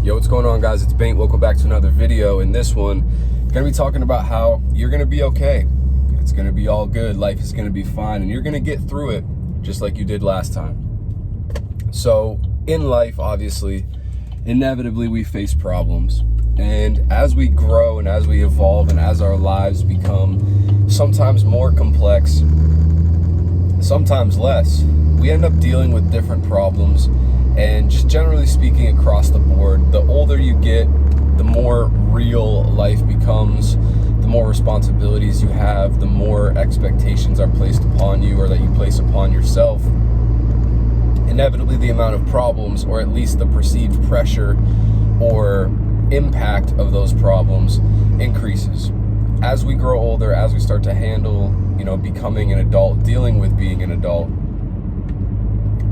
Yo, what's going on, guys? It's Bengt. Welcome back to another video. In this one, I'm gonna be talking about how you're gonna be okay. It's gonna be all good. Life is gonna be fine, and you're gonna get through it just like you did last time. So in life, obviously, inevitably we face problems, and as we grow and as we evolve and as our lives become sometimes more complex, sometimes less, we end up dealing with different problems. And just generally speaking, across the board, the older you get, the more real life becomes, the more responsibilities you have, the more expectations are placed upon you or that you place upon yourself. Inevitably, the amount of problems, or at least the perceived pressure or impact of those problems, increases. As we grow older, as we start to handle, becoming an adult, dealing with being an adult,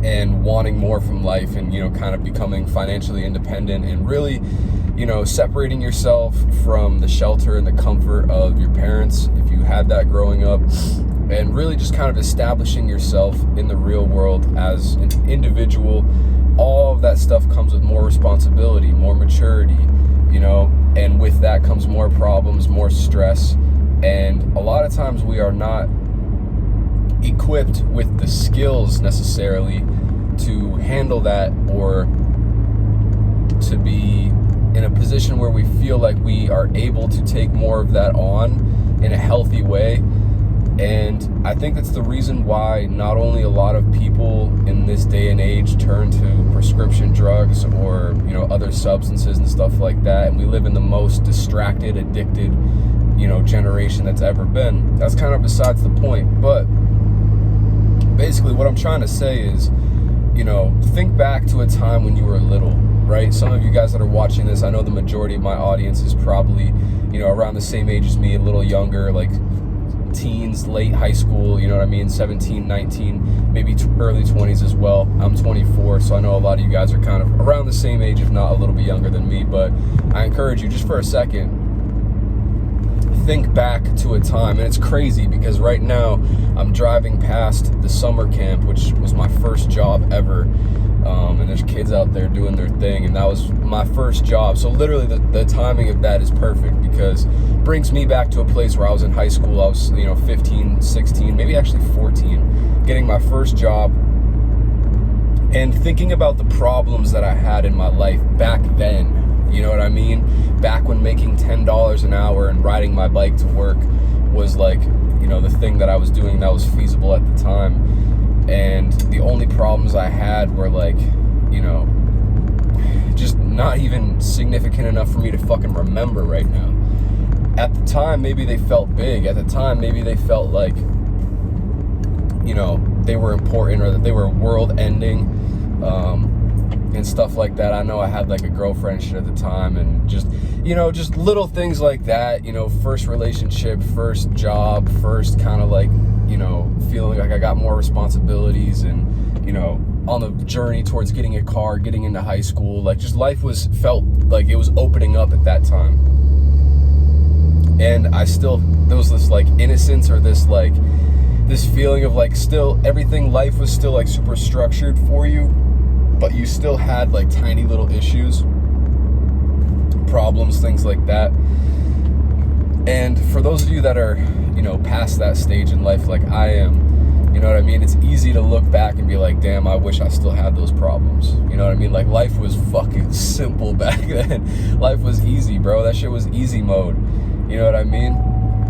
and wanting more from life, and kind of becoming financially independent, and really separating yourself from the shelter and the comfort of your parents if you had that growing up, and really just kind of establishing yourself in the real world as an individual. All of that stuff comes with more responsibility, more maturity, and with that comes more problems, more stress, and a lot of times we are not equipped with the skills necessarily to handle that, or to be in a position where we feel like we are able to take more of that on in a healthy way. And I think that's the reason why not only a lot of people in this day and age turn to prescription drugs or other substances and stuff like that, and we live in the most distracted, addicted generation that's ever been. That's kind of besides the point, but basically what I'm trying to say is, think back to a time when you were little, right? Some of you guys that are watching this, I know the majority of my audience is probably, around the same age as me, a little younger, like teens, late high school, 17, 19, maybe early 20s as well. I'm 24, so I know a lot of you guys are kind of around the same age, if not a little bit younger than me, but I encourage you, just for a second, think back to a time. And it's crazy because right now I'm driving past the summer camp, which was my first job ever, and there's kids out there doing their thing, and that was my first job. So literally the timing of that is perfect, because it brings me back to a place where I was in high school. I was 15, 16, maybe actually 14, getting my first job, and thinking about the problems that I had in my life back then. You know what I mean? Back when making $10 an hour and riding my bike to work was like, the thing that I was doing that was feasible at the time. And the only problems I had were like, just not even significant enough for me to fucking remember right now. At the time, maybe they felt big. At the time, maybe they felt like, they were important, or that they were world ending. And stuff like that. I know I had like a girlfriend shit at the time, and just little things like that, first relationship, first job, first kind of like, feeling like I got more responsibilities, and, on the journey towards getting a car, getting into high school, like just life felt like it was opening up at that time. And there was this like innocence, or this feeling of like still everything, life was still like super structured for you, but you still had like tiny little issues, problems, things like that. And for those of you that are, past that stage in life like I am, it's easy to look back and be like, damn, I wish I still had those problems. Like life was fucking simple back then. Life was easy, bro. That shit was easy mode. You know what I mean?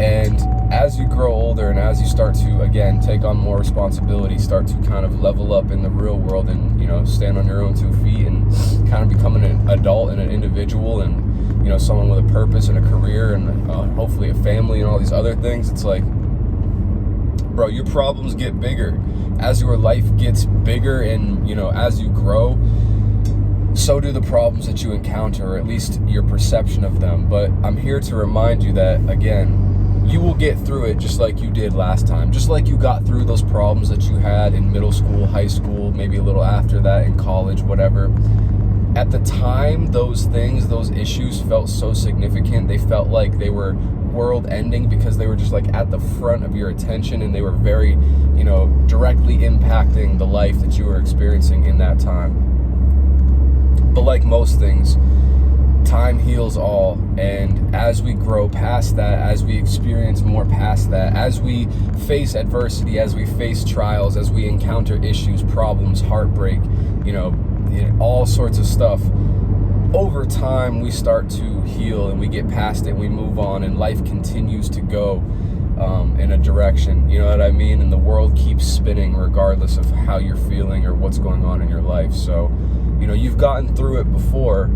And as you grow older, and as you start to, again, take on more responsibility, start to kind of level up in the real world, and, stand on your own 2 feet, and kind of becoming an adult and an individual, and, someone with a purpose and a career, and hopefully a family, and all these other things, it's like, bro, your problems get bigger. As your life gets bigger, and, as you grow, so do the problems that you encounter, or at least your perception of them. But I'm here to remind you that, again, you will get through it just like you did last time. Just like you got through those problems that you had in middle school, high school, maybe a little after that in college, whatever. At the time, those things, those issues felt so significant. They felt like they were world ending, because they were just like at the front of your attention, and they were very, directly impacting the life that you were experiencing in that time. But like most things, heals all. And as we grow past that, as we experience more past that, as we face adversity, as we face trials, as we encounter issues, problems, heartbreak, all sorts of stuff, over time we start to heal and we get past it, we move on, and life continues to go in a direction, you know what I mean? And the world keeps spinning regardless of how you're feeling or what's going on in your life. So, you've gotten through it before.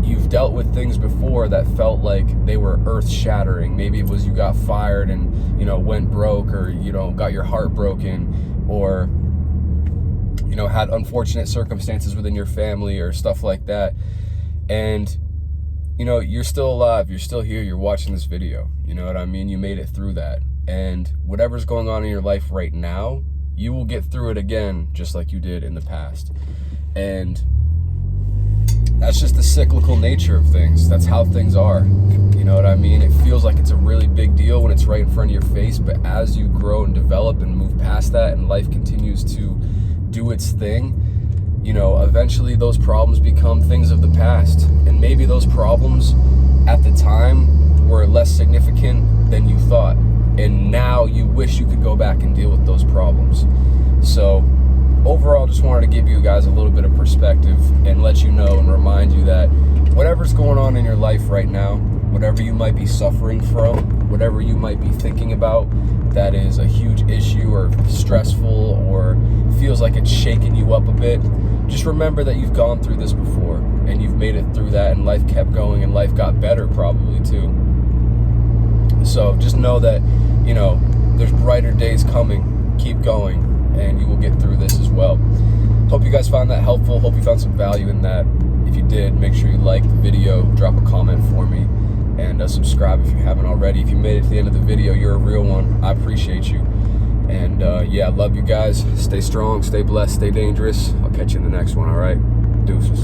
You've dealt with things before that felt like they were earth-shattering. Maybe it was you got fired and, went broke, or, got your heart broken, or, had unfortunate circumstances within your family or stuff like that. And, you're still alive. You're still here. You're watching this video. You know what I mean? You made it through that. And whatever's going on in your life right now, you will get through it again, just like you did in the past. And that's just the cyclical nature of things. That's how things are. You know what I mean? It feels like it's a really big deal when it's right in front of your face, but as you grow and develop and move past that and life continues to do its thing, eventually those problems become things of the past. And maybe those problems at the time were less significant than you thought. And now you wish you could go back and deal with those problems. So overall, just wanted to give you guys a little bit of perspective and let you know and remind you that whatever's going on in your life right now, whatever you might be suffering from, whatever you might be thinking about that is a huge issue or stressful or feels like it's shaking you up a bit, just remember that you've gone through this before and you've made it through that, and life kept going and life got better probably too. So just know that, there's brighter days coming. Keep going, and you will get through this as well. Hope you guys found that helpful. Hope you found some value in that. If you did, make sure you like the video, drop a comment for me, and subscribe if you haven't already. If you made it to the end of the video, you're a real one. I appreciate you. And I love you guys. Stay strong, stay blessed, stay dangerous. I'll catch you in the next one, all right? Deuces.